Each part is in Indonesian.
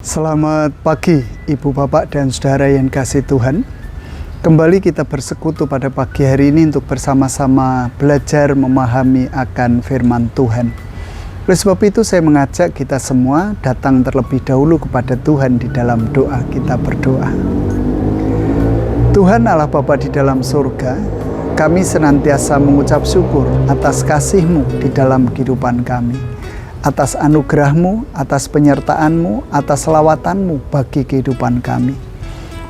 Selamat pagi Ibu Bapak dan Saudara yang kasih Tuhan. Kembali kita bersekutu pada pagi hari ini untuk bersama-sama belajar memahami akan firman Tuhan. Oleh sebab itu saya mengajak kita semua datang terlebih dahulu kepada Tuhan di dalam doa. Kita berdoa. Tuhan Allah Bapa di dalam surga, kami senantiasa mengucap syukur atas kasih-Mu di dalam kehidupan kami. Atas anugerah-Mu, atas penyertaan-Mu, atas lawatan-Mu bagi kehidupan kami.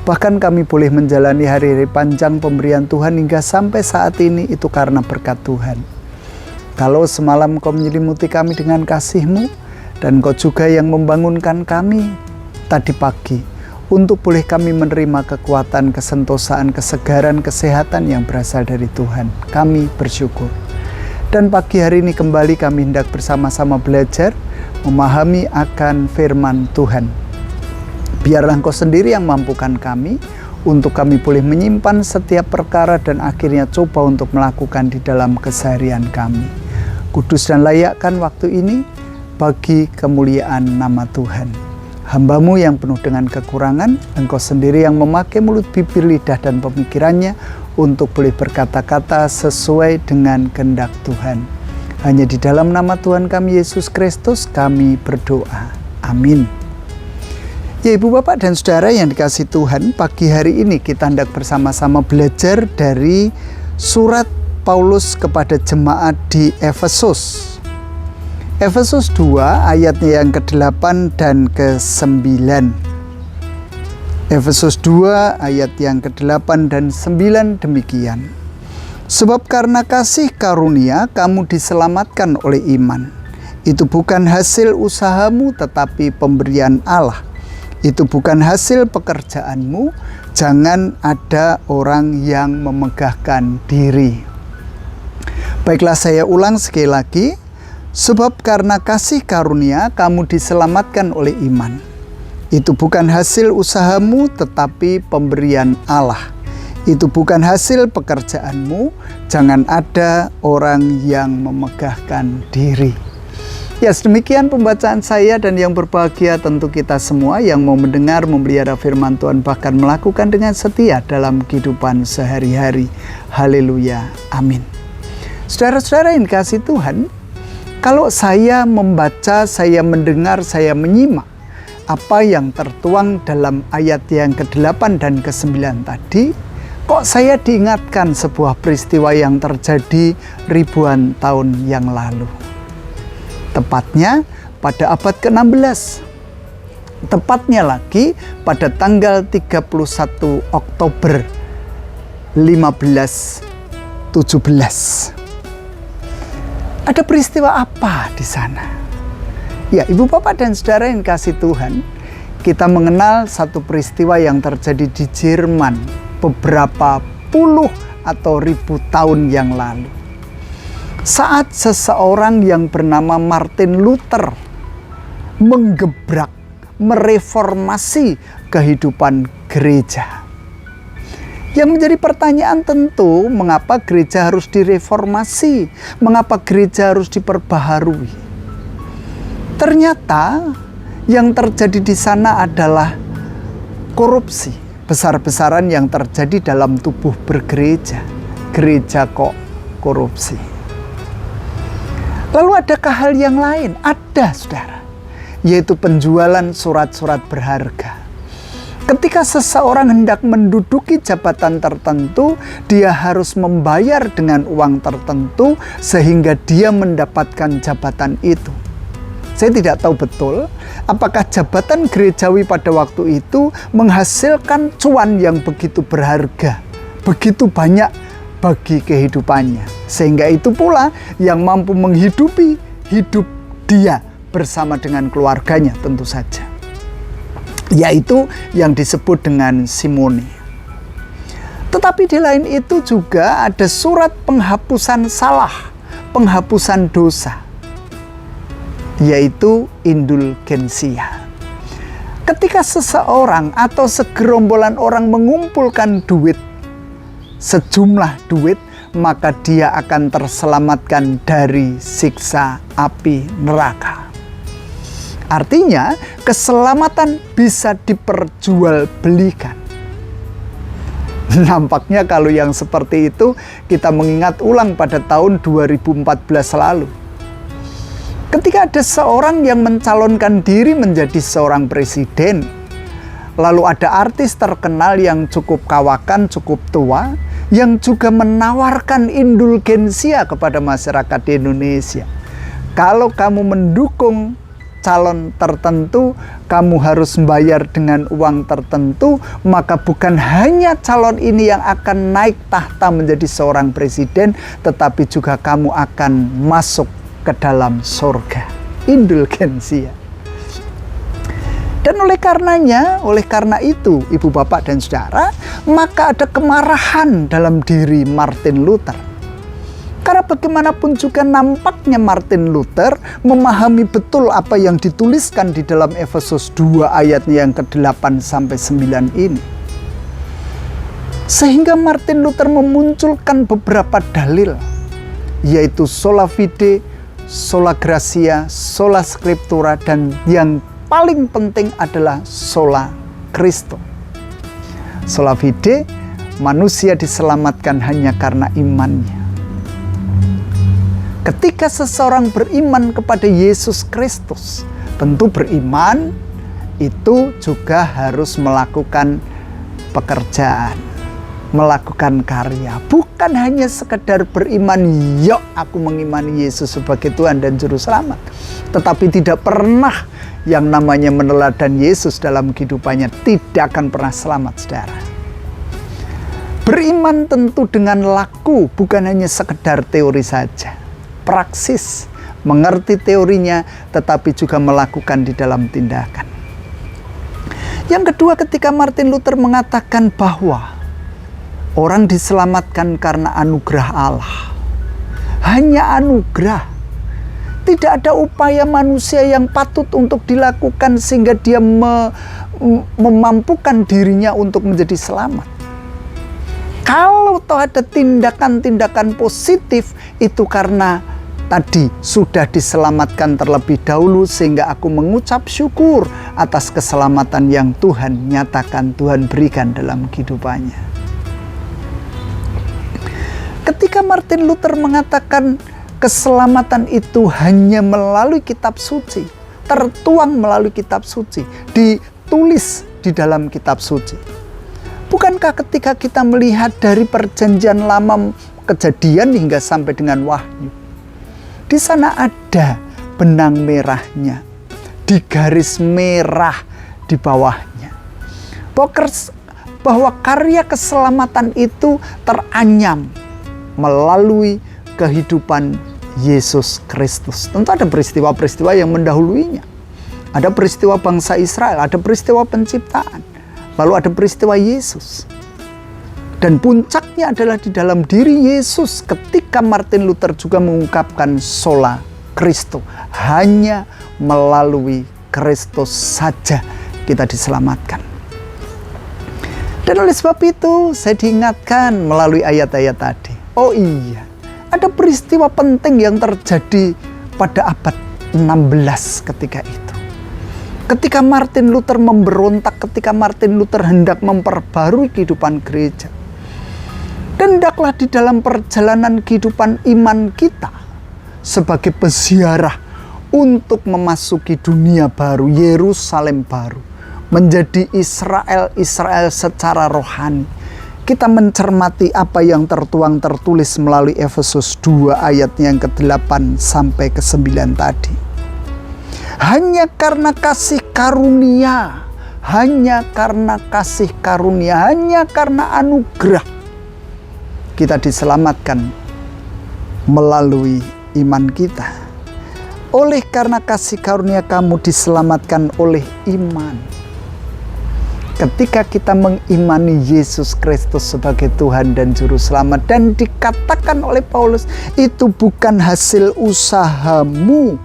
Bahkan kami boleh menjalani hari-hari panjang pemberian Tuhan hingga sampai saat ini itu karena berkat Tuhan. Kalau semalam Kau menyelimuti kami dengan kasih-Mu, dan Kau juga yang membangunkan kami tadi pagi, untuk boleh kami menerima kekuatan, kesentosaan, kesegaran, kesehatan yang berasal dari Tuhan. Kami bersyukur. Dan pagi hari ini kembali kami hendak bersama-sama belajar memahami akan firman Tuhan. Biarlah Engkau sendiri yang mampukan kami untuk kami boleh menyimpan setiap perkara dan akhirnya coba untuk melakukan di dalam keseharian kami. Kudus dan layakkan waktu ini bagi kemuliaan nama Tuhan. Hamba-Mu yang penuh dengan kekurangan, Engkau sendiri yang memakai mulut, bibir, lidah, dan pemikirannya untuk boleh berkata-kata sesuai dengan kehendak Tuhan. Hanya di dalam nama Tuhan kami Yesus Kristus kami berdoa. Amin. Ya Ibu Bapak dan Saudara yang dikasihi Tuhan, pagi hari ini kita hendak bersama-sama belajar dari surat Paulus kepada jemaat di Efesus. Efesus 2 ayatnya yang ke-8 dan ke-9. Efesus 2 ayat yang ke-8 dan 9 demikian. Sebab karena kasih karunia kamu diselamatkan oleh iman. Itu bukan hasil usahamu tetapi pemberian Allah. Itu bukan hasil pekerjaanmu. Jangan ada orang yang memegahkan diri. Baiklah, saya ulang sekali lagi. Sebab karena kasih karunia kamu diselamatkan oleh iman. Itu bukan hasil usahamu tetapi pemberian Allah. Itu bukan hasil pekerjaanmu. Jangan ada orang yang memegahkan diri. Ya, sedemikian pembacaan saya, dan yang berbahagia tentu kita semua yang mau mendengar, memelihara firman Tuhan, bahkan melakukan dengan setia dalam kehidupan sehari-hari. Haleluya. Amin. Saudara-saudara yang dikasihi Tuhan, kalau saya membaca, saya mendengar, saya menyimak apa yang tertuang dalam ayat yang ke-8 dan ke-9 tadi, kok saya diingatkan sebuah peristiwa yang terjadi ribuan tahun yang lalu. Tepatnya pada abad ke-16. Tepatnya lagi pada tanggal 31 Oktober 1517. Ada peristiwa apa di sana? Ya, Ibu Bapak dan Saudara yang kasih Tuhan, kita mengenal satu peristiwa yang terjadi di Jerman beberapa puluh atau ribu tahun yang lalu. Saat seseorang yang bernama Martin Luther menggebrak, mereformasi kehidupan gereja. Yang menjadi pertanyaan tentu, mengapa gereja harus direformasi? Mengapa gereja harus diperbaharui? Ternyata yang terjadi di sana adalah korupsi besar-besaran yang terjadi dalam tubuh bergereja. Gereja kok korupsi. Lalu adakah hal yang lain? Ada, saudara. Yaitu penjualan surat-surat berharga. Ketika seseorang hendak menduduki jabatan tertentu, dia harus membayar dengan uang tertentu sehingga dia mendapatkan jabatan itu. Saya tidak tahu betul apakah jabatan gerejawi pada waktu itu menghasilkan cuan yang begitu berharga, begitu banyak bagi kehidupannya. Sehingga itu pula yang mampu menghidupi hidup dia bersama dengan keluarganya tentu saja. Yaitu yang disebut dengan simoni. Tetapi di lain itu juga ada surat penghapusan salah, penghapusan dosa, yaitu indulgensia. Ketika seseorang atau segerombolan orang mengumpulkan duit, sejumlah duit, maka dia akan terselamatkan dari siksa api neraka. Artinya, keselamatan bisa diperjualbelikan. Nampaknya kalau yang seperti itu kita mengingat ulang pada tahun 2014 lalu. Ketika ada seorang yang mencalonkan diri menjadi seorang presiden, lalu ada artis terkenal yang cukup kawakan, cukup tua, yang juga menawarkan indulgensia kepada masyarakat di Indonesia. Kalau kamu mendukung calon tertentu, kamu harus membayar dengan uang tertentu, maka bukan hanya calon ini yang akan naik tahta menjadi seorang presiden, tetapi juga kamu akan masuk ke dalam surga. Indulgensia. Dan oleh karena itu, ibu bapak dan saudara, maka ada kemarahan dalam diri Martin Luther. Karena bagaimanapun juga nampaknya Martin Luther memahami betul apa yang dituliskan di dalam Efesus 2 ayat yang ke-8 sampai 9 ini. Sehingga Martin Luther memunculkan beberapa dalil, yaitu sola fide, sola gratia, sola scriptura, dan yang paling penting adalah sola Christo. Sola fide, manusia diselamatkan hanya karena imannya. Ketika seseorang beriman kepada Yesus Kristus, tentu beriman itu juga harus melakukan pekerjaan, melakukan karya. Bukan hanya sekedar beriman, yuk aku mengimani Yesus sebagai Tuhan dan Juru Selamat. Tetapi tidak pernah yang namanya meneladan Yesus dalam kehidupannya, tidak akan pernah selamat, saudara. Beriman tentu dengan laku, bukan hanya sekedar teori saja. Praksis, mengerti teorinya, tetapi juga melakukan di dalam tindakan. Yang kedua, ketika Martin Luther mengatakan bahwa orang diselamatkan karena anugerah Allah. Hanya anugerah. Tidak ada upaya manusia yang patut untuk dilakukan sehingga dia memampukan dirinya untuk menjadi selamat. Kalau toh ada tindakan-tindakan positif, itu karena tadi sudah diselamatkan terlebih dahulu, sehingga aku mengucap syukur atas keselamatan yang Tuhan nyatakan, Tuhan berikan dalam kehidupannya. Ketika Martin Luther mengatakan keselamatan itu hanya melalui kitab suci, tertuang melalui kitab suci, ditulis di dalam kitab suci. Bukankah ketika kita melihat dari perjanjian lama, Kejadian hingga sampai dengan Wahyu, di sana ada benang merahnya, di garis merah di bawahnya, bahwa karya keselamatan itu teranyam melalui kehidupan Yesus Kristus. Tentu ada peristiwa-peristiwa yang mendahuluinya. Ada peristiwa bangsa Israel, ada peristiwa penciptaan, lalu ada peristiwa Yesus. Dan puncaknya adalah di dalam diri Yesus ketika Martin Luther juga mengungkapkan sola Christo. Hanya melalui Kristus saja kita diselamatkan. Dan oleh sebab itu saya diingatkan melalui ayat-ayat tadi. Oh iya, ada peristiwa penting yang terjadi pada abad 16 ketika itu. Ketika Martin Luther memberontak, ketika Martin Luther hendak memperbarui kehidupan gereja. Dan hendaklah di dalam perjalanan kehidupan iman kita sebagai peziarah untuk memasuki dunia baru, Yerusalem baru, menjadi Israel secara rohani. Kita mencermati apa yang tertulis melalui Efesus 2 ayat yang ke-8 sampai ke-9 tadi. Hanya karena kasih karunia, hanya karena kasih karunia, hanya karena anugerah, kita diselamatkan melalui iman kita. Oleh karena kasih karunia kamu diselamatkan oleh iman. Ketika kita mengimani Yesus Kristus sebagai Tuhan dan Juru Selamat, dan dikatakan oleh Paulus, itu bukan hasil usahamu,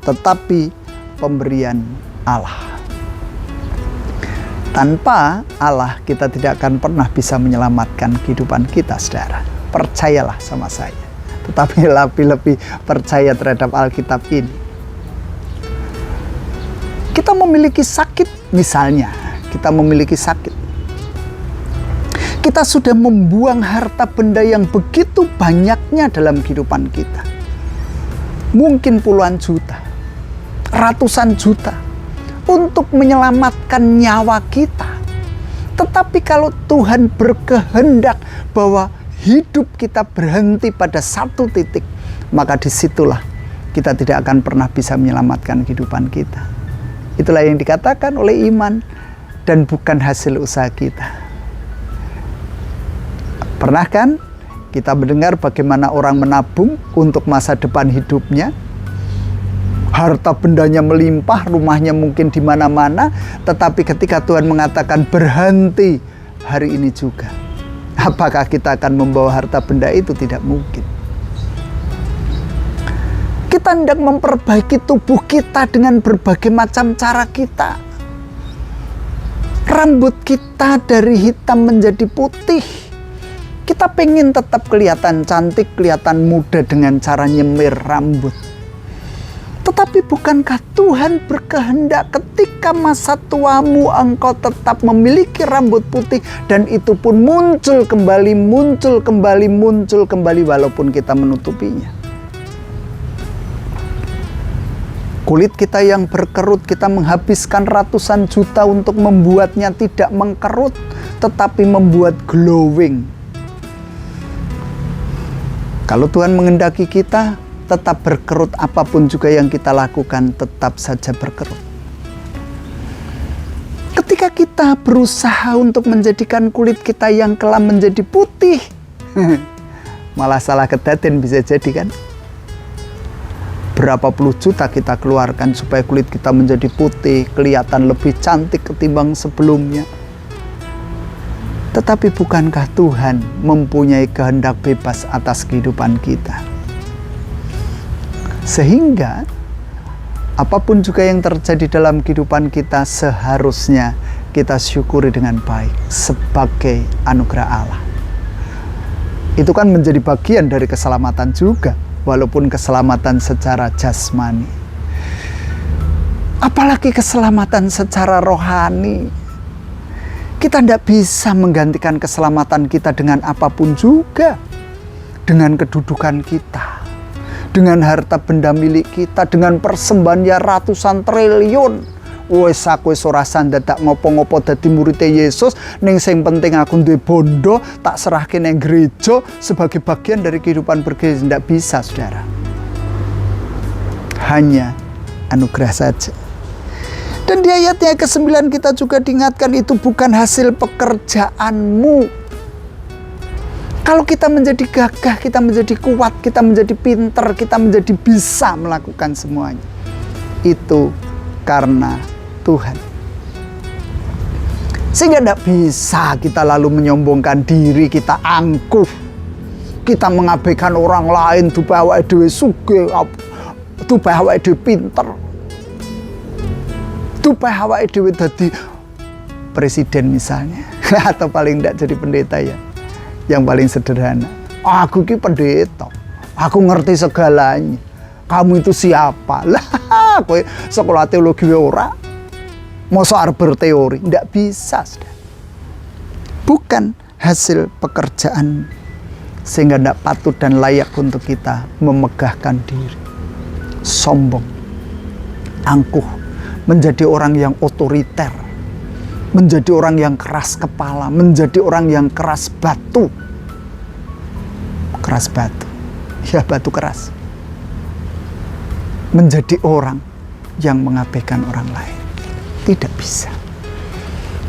tetapi pemberian Allah. Tanpa Allah kita tidak akan pernah bisa menyelamatkan kehidupan kita, saudara. Percayalah sama saya. Tetapi lebih-lebih percaya terhadap Alkitab ini. Kita memiliki sakit, misalnya kita memiliki sakit. Kita sudah membuang harta benda yang begitu banyaknya dalam kehidupan kita. Mungkin puluhan juta, ratusan juta untuk menyelamatkan nyawa kita. Tetapi kalau Tuhan berkehendak bahwa hidup kita berhenti pada satu titik, maka disitulah kita tidak akan pernah bisa menyelamatkan kehidupan kita. Itulah yang dikatakan oleh iman dan bukan hasil usaha kita. Pernah kan kita mendengar bagaimana orang menabung untuk masa depan hidupnya? Harta bendanya melimpah, rumahnya mungkin di mana-mana, tetapi ketika Tuhan mengatakan berhenti hari ini juga, apakah kita akan membawa harta benda itu? Tidak mungkin. Kita hendak memperbaiki tubuh kita dengan berbagai macam cara kita. Rambut kita dari hitam menjadi putih. Kita pengen tetap kelihatan cantik, kelihatan muda dengan cara nyemir rambut. Tetapi bukankah Tuhan berkehendak ketika masa tuamu engkau tetap memiliki rambut putih, dan itu pun muncul kembali, muncul kembali, muncul kembali walaupun kita menutupinya. Kulit kita yang berkerut, kita menghabiskan ratusan juta untuk membuatnya tidak mengkerut, tetapi membuat glowing. Kalau Tuhan menghendaki kita tetap berkerut, apapun juga yang kita lakukan tetap saja berkerut. Ketika kita berusaha untuk menjadikan kulit kita yang kelam menjadi putih, malah salah kedaden bisa jadi kan? Berapa puluh juta kita keluarkan supaya kulit kita menjadi putih, kelihatan lebih cantik ketimbang sebelumnya. Tetapi bukankah Tuhan mempunyai kehendak bebas atas kehidupan kita? Sehingga apapun juga yang terjadi dalam kehidupan kita seharusnya kita syukuri dengan baik sebagai anugerah Allah. Itu kan menjadi bagian dari keselamatan juga, walaupun keselamatan secara jasmani. Apalagi keselamatan secara rohani. Kita tidak bisa menggantikan keselamatan kita dengan apapun juga. Dengan kedudukan kita, dengan harta benda milik kita, dengan persembahannya ratusan triliun. Wes aku wis ora sandadak ngopo-ngopo dadi murid Yesus, ning sing penting aku duwe bondo, tak serahke nang gereja sebagai bagian dari kehidupan bergereja. Tidak bisa, Saudara. Hanya anugerah saja. Dan di ayat yang ke-9 kita juga diingatkan itu bukan hasil pekerjaanmu. Kalau kita menjadi gagah, kita menjadi kuat, kita menjadi pinter, kita menjadi bisa melakukan semuanya, itu karena Tuhan. Sehingga tidak bisa kita lalu menyombongkan diri, kita angkuh, kita mengabaikan orang lain, tuh bahwa dewe sugih, tuh bahwa dewe pinter, tuh bahwa dewe jadi presiden misalnya, atau paling tidak jadi pendeta ya. Yang paling sederhana, aku ki pendeta, aku ngerti segalanya. Kamu itu siapa? Lah, kowe sekolah teologi ora, masa arep berteori? Tidak bisa, Saudara. Bukan hasil pekerjaan, sehingga tidak patut dan layak untuk kita memegahkan diri, sombong, angkuh, menjadi orang yang otoriter, menjadi orang yang keras kepala, menjadi orang yang keras batu. Keras batu, ya batu keras. Menjadi orang yang mengabaikan orang lain. Tidak bisa.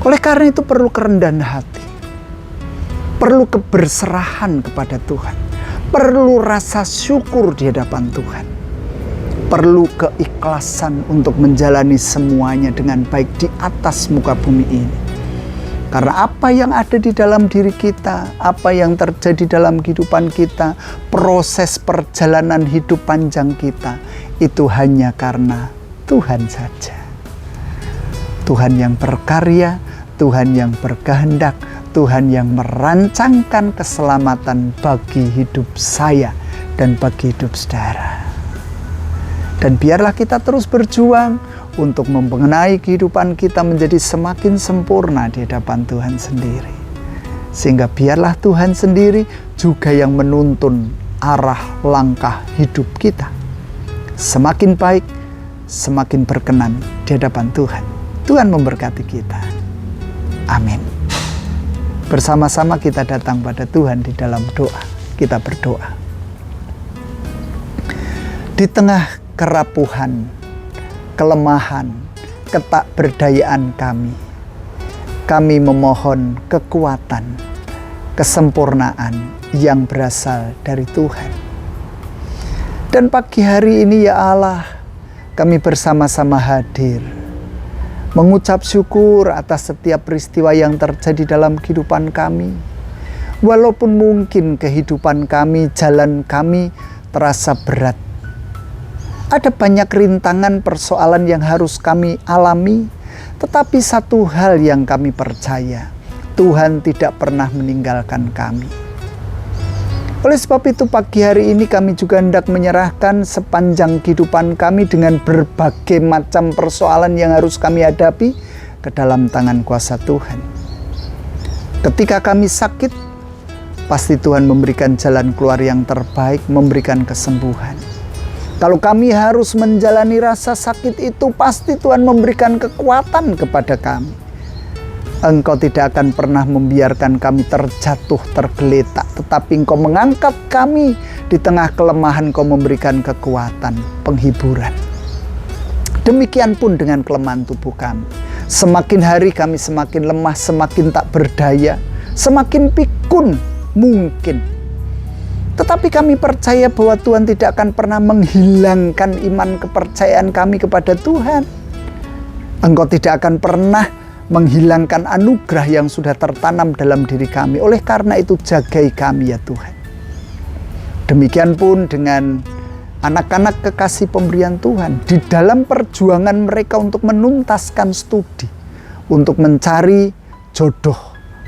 Oleh karena itu perlu kerendahan hati. Perlu keberserahan kepada Tuhan. Perlu rasa syukur di hadapan Tuhan. Perlu keikhlasan untuk menjalani semuanya dengan baik di atas muka bumi ini. Karena apa yang ada di dalam diri kita, apa yang terjadi dalam kehidupan kita, proses perjalanan hidup panjang kita, itu hanya karena Tuhan saja. Tuhan yang berkarya, Tuhan yang berkehendak, Tuhan yang merancangkan keselamatan bagi hidup saya dan bagi hidup saudara. Dan biarlah kita terus berjuang untuk membenahi kehidupan kita menjadi semakin sempurna di hadapan Tuhan sendiri. Sehingga biarlah Tuhan sendiri juga yang menuntun arah langkah hidup kita. Semakin baik, semakin berkenan di hadapan Tuhan. Tuhan memberkati kita. Amin. Bersama-sama kita datang pada Tuhan di dalam doa. Kita berdoa. Di tengah kerapuhan, kelemahan, ketakberdayaan kami memohon kekuatan, kesempurnaan yang berasal dari Tuhan. Dan pagi hari ini ya Allah, kami bersama-sama hadir, mengucap syukur atas setiap peristiwa yang terjadi dalam kehidupan kami. Walaupun mungkin kehidupan kami, jalan kami terasa berat. Ada banyak rintangan persoalan yang harus kami alami, tetapi satu hal yang kami percaya, Tuhan tidak pernah meninggalkan kami. Oleh sebab itu pagi hari ini kami juga hendak menyerahkan sepanjang kehidupan kami dengan berbagai macam persoalan yang harus kami hadapi ke dalam tangan kuasa Tuhan. Ketika kami sakit, pasti Tuhan memberikan jalan keluar yang terbaik, memberikan kesembuhan. Kalau kami harus menjalani rasa sakit itu, pasti Tuhan memberikan kekuatan kepada kami. Engkau tidak akan pernah membiarkan kami terjatuh, tergeletak, tetapi Engkau mengangkat kami di tengah kelemahan. Engkau memberikan kekuatan, penghiburan. Demikian pun dengan kelemahan tubuh kami. Semakin hari kami semakin lemah, semakin tak berdaya, semakin pikun mungkin. Tetapi kami percaya bahwa Tuhan tidak akan pernah menghilangkan iman kepercayaan kami kepada Tuhan. Engkau tidak akan pernah menghilangkan anugerah yang sudah tertanam dalam diri kami. Oleh karena itu jagai kami ya Tuhan. Demikian pun dengan anak-anak kekasih pemberian Tuhan. Di dalam perjuangan mereka untuk menuntaskan studi, untuk mencari jodoh,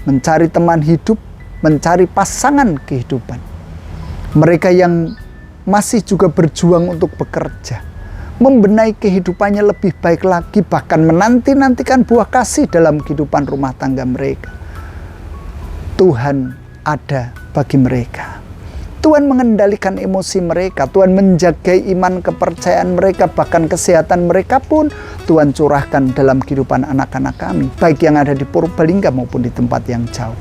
mencari teman hidup, mencari pasangan kehidupan. Mereka yang masih juga berjuang untuk bekerja, membenahi kehidupannya lebih baik lagi, bahkan menanti-nantikan buah kasih dalam kehidupan rumah tangga mereka. Tuhan ada bagi mereka. Tuhan mengendalikan emosi mereka, Tuhan menjaga iman kepercayaan mereka, bahkan kesehatan mereka pun Tuhan curahkan dalam kehidupan anak-anak kami, baik yang ada di Purbalingga maupun di tempat yang jauh.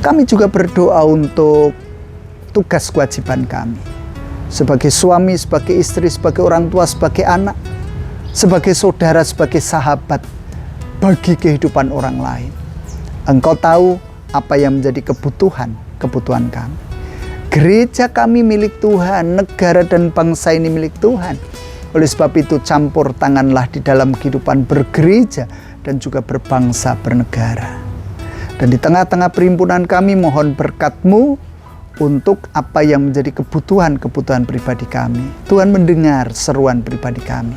Kami juga berdoa untuk tugas kewajiban kami sebagai suami, sebagai istri, sebagai orang tua, sebagai anak, sebagai saudara, sebagai sahabat bagi kehidupan orang lain. Engkau tahu apa yang menjadi kebutuhan kami. Gereja kami milik Tuhan, negara dan bangsa ini milik Tuhan. Oleh sebab itu campur tanganlah di dalam kehidupan bergereja dan juga berbangsa, bernegara. Dan di tengah-tengah perhimpunan kami mohon berkat-Mu untuk apa yang menjadi kebutuhan pribadi kami. Tuhan mendengar seruan pribadi kami.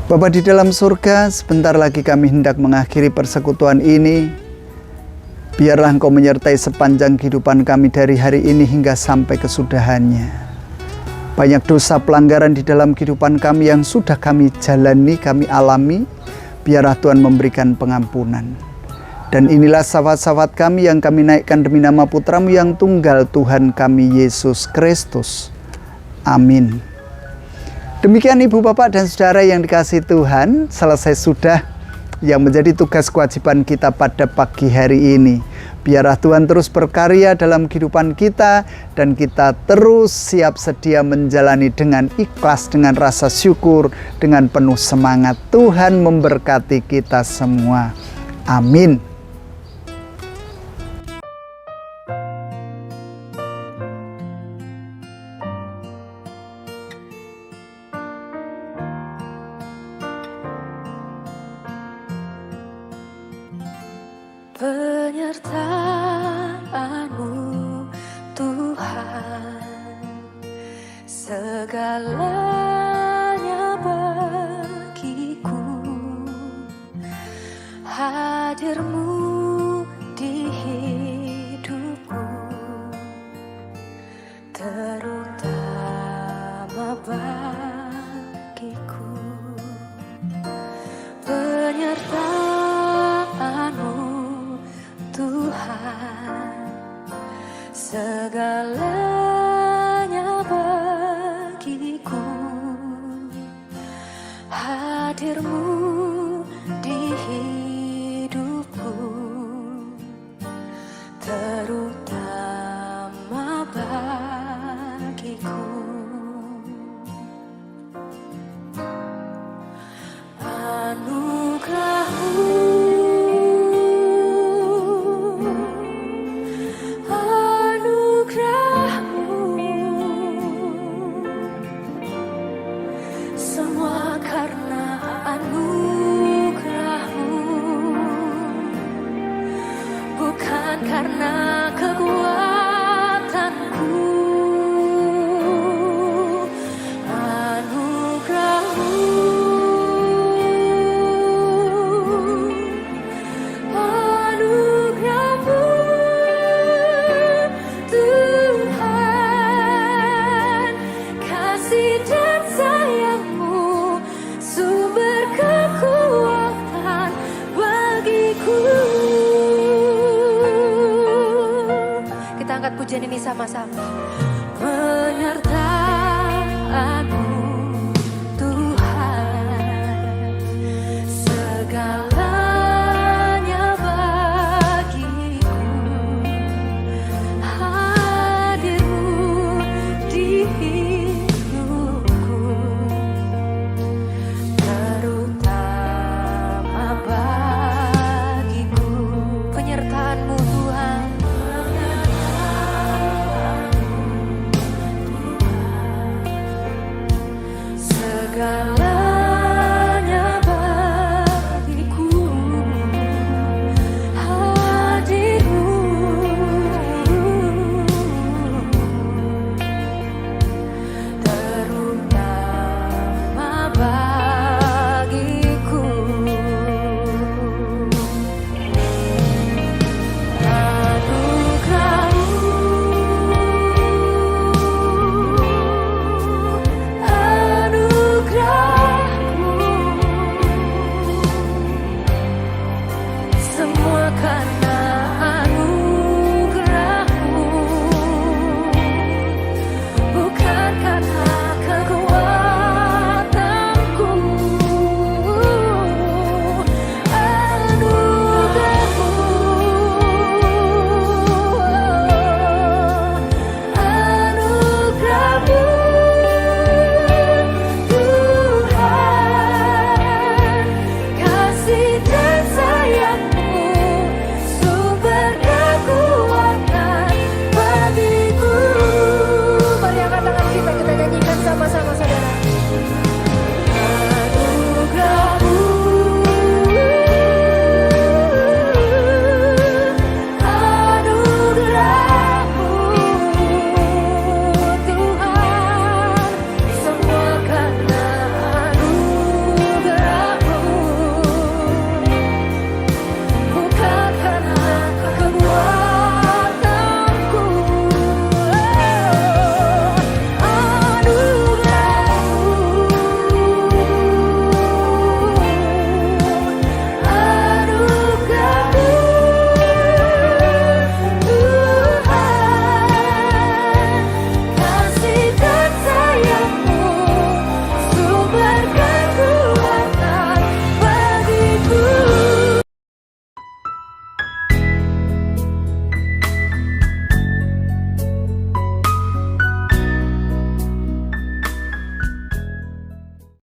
Bapa di dalam surga, sebentar lagi kami hendak mengakhiri persekutuan ini. Biarlah Engkau menyertai sepanjang kehidupan kami dari hari ini hingga sampai kesudahannya. Banyak dosa pelanggaran di dalam kehidupan kami yang sudah kami jalani, kami alami. Biarlah Tuhan memberikan pengampunan. Dan inilah syafat-syafat kami yang kami naikkan demi nama Putra-Mu yang tunggal, Tuhan kami Yesus Kristus. Amin. Demikian Ibu, Bapak, dan Saudara yang dikasihi Tuhan, selesai sudah yang menjadi tugas kewajiban kita pada pagi hari ini. Biarlah Tuhan terus berkarya dalam kehidupan kita dan kita terus siap sedia menjalani dengan ikhlas, dengan rasa syukur, dengan penuh semangat. Tuhan memberkati kita semua. Amin. Penyertaan-Mu Tuhan segalanya bagiku. Hadirmu di hidupku, terutama bagiku. Penyertaan-Mu Tuhan, segalanya bagiku. Hadir-Mu di hidupku, terutama bagiku. Anugerah-Mu, semua karena anugerah-Mu, bukan karena kekuatanku. Anugerah-Mu, anugerah-Mu Tuhan, kasih dan sayang-Mu, sumber kekuatan bagiku. Kita angkat pujian ini sama-sama. Penyertaan-Mu Tuhan, segalanya bagiku. Hadir-Mu di hidupku, terutama bagiku. Penyertaan-Mu Tuhan, segalanya bagiku. Hadir-Mu, terutama bagiku. Anugerah-Mu, semua kan